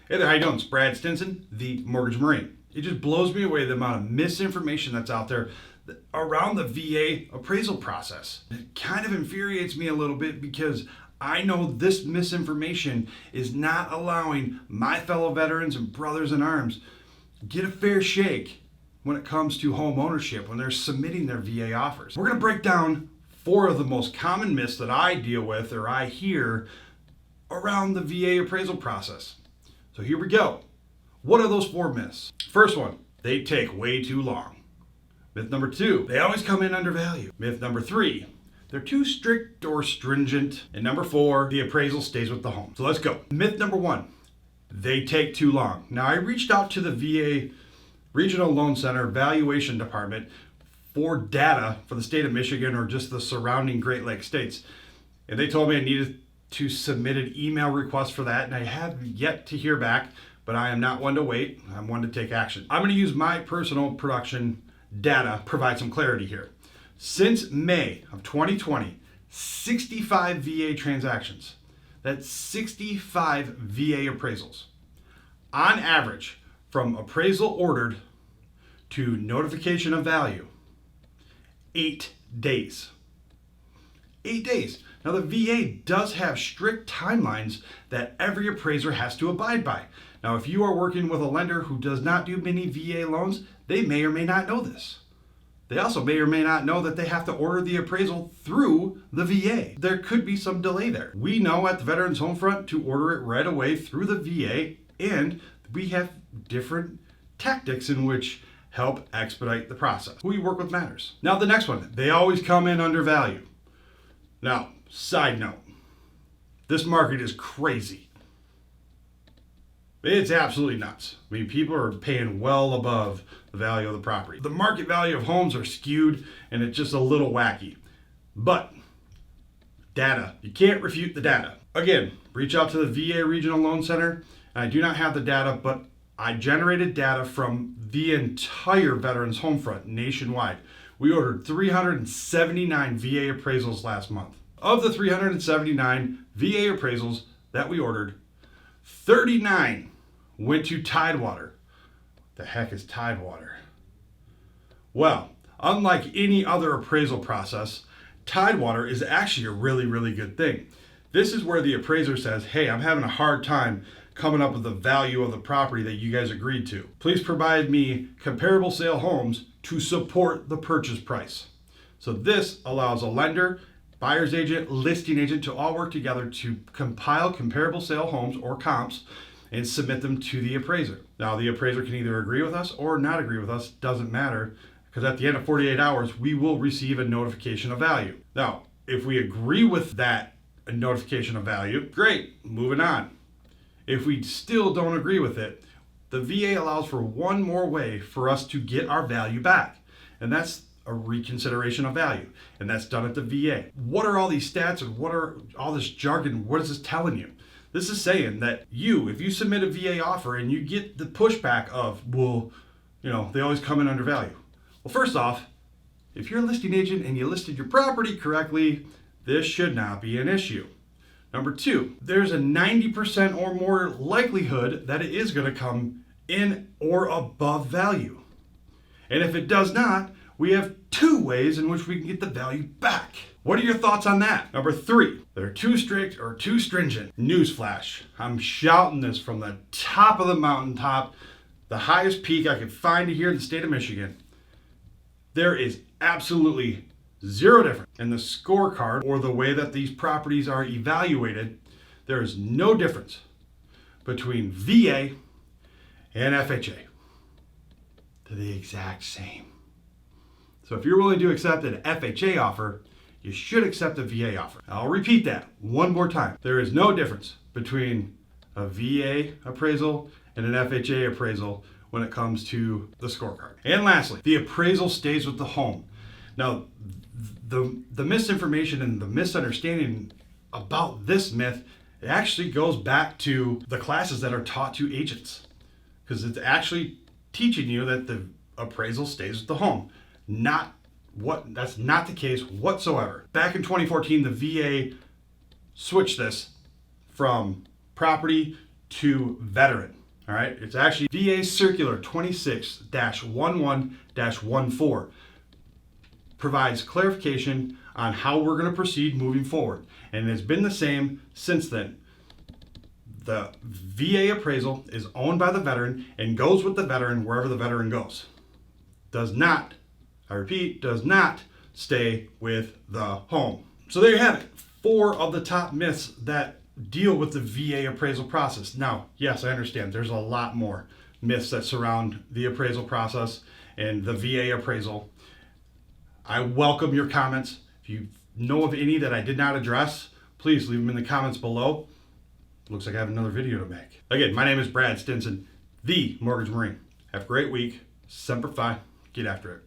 Hey there, how you doing? It's Brad Stinson, the Mortgage Marine. It just blows me away the amount of misinformation that's out there around the VA appraisal process. It kind of infuriates me a little bit because I know this misinformation is not allowing my fellow veterans and brothers in arms get a fair shake when it comes to home ownership when they're submitting their VA offers. We're going to break down 4 of the most common myths that I deal with or I hear around the VA appraisal process. So here we go. What are those 4 myths? First one, they take way too long. Myth number 2, they always come in undervalued. Myth number 3, they're too strict or stringent. And number 4, the appraisal stays with the home. So let's go. Myth number 1, they take too long. Now I reached out to the VA Regional Loan Center Valuation Department for data for the state of Michigan or just the surrounding Great Lakes states. And they told me I needed to submit an email request for that, and I have yet to hear back, but I am not one to wait. I'm one to take action. I'm going to use my personal production data, provide some clarity here. Since May of 2020, 65 VA transactions. That's 65 VA appraisals. On average, from appraisal ordered to notification of value, 8 days. 8 days. Now the VA does have strict timelines that every appraiser has to abide by. Now if you are working with a lender who does not do many VA loans, they may or may not know this. They also may or may not know that they have to order the appraisal through the VA. There could be some delay there. We know at the Veterans Home Front to order it right away through the VA, and we have different tactics in which help expedite the process. Who you work with matters. Now the next one, they always come in undervalued. Now, side note, this market is crazy. It's absolutely nuts. I mean, people are paying well above the value of the property. The market value of homes are skewed and it's just a little wacky. But data, you can't refute the data. Again, reach out to the VA Regional Loan Center. I do not have the data, but I generated data from the entire Veterans Home Front nationwide. We ordered 379 VA appraisals last month. Of the 379 VA appraisals that we ordered, 39 went to Tidewater. The heck is Tidewater? Well, unlike any other appraisal process, Tidewater is actually a really good thing. This is where the appraiser says, hey, I'm having a hard time coming up with the value of the property that you guys agreed to. Please provide me comparable sale homes to support the purchase price. So this allows a lender, buyer's agent, listing agent to all work together to compile comparable sale homes or comps and submit them to the appraiser. Now the appraiser can either agree with us or not agree with us, doesn't matter, because at the end of 48 hours, we will receive a notification of value. Now, if we agree with that notification of value, great, moving on. If we still don't agree with it, the VA allows for one more way for us to get our value back, and that's a reconsideration of value, and that's done at the VA. What are all these stats and what are all this jargon? What is this telling you? This is saying that if you submit a VA offer and you get the pushback of, well, they always come in undervalued. Well, first off, if you're a listing agent and you listed your property correctly, this should not be an issue. Number 2, there's a 90% or more likelihood that it is going to come in or above value. And if it does not, we have 2 ways in which we can get the value back. What are your thoughts on that? Number 3, they're too strict or too stringent. Newsflash, I'm shouting this from the top of the mountaintop, the highest peak I could find here in the state of Michigan. There is absolutely 0 difference in the scorecard or the way that these properties are evaluated. There is no difference between VA and FHA. They're the exact same. So if you're willing to accept an FHA offer, you should accept a VA offer. I'll repeat that one more time. There is no difference between a VA appraisal and an FHA appraisal when it comes to the scorecard. And lastly, the appraisal stays with the home. Now, the misinformation and the misunderstanding about this myth, it actually goes back to the classes that are taught to agents, because it's actually teaching you that the appraisal stays with the home. That's not the case whatsoever. Back in 2014, the VA switched this from property to veteran. All right, it's actually VA Circular 26-11-14 provides clarification on how we're going to proceed moving forward. And it's been the same since then. The VA appraisal is owned by the veteran and goes with the veteran wherever the veteran goes. Does not, I repeat, does not stay with the home. So there you have it. 4 of the top myths that deal with the VA appraisal process. Now, yes, I understand there's a lot more myths that surround the appraisal process and the VA appraisal. I welcome your comments. If you know of any that I did not address, please leave them in the comments below. Looks like I have another video to make. Again, my name is Brad Stinson, the Mortgage Marine. Have a great week. Semper Fi. Get after it.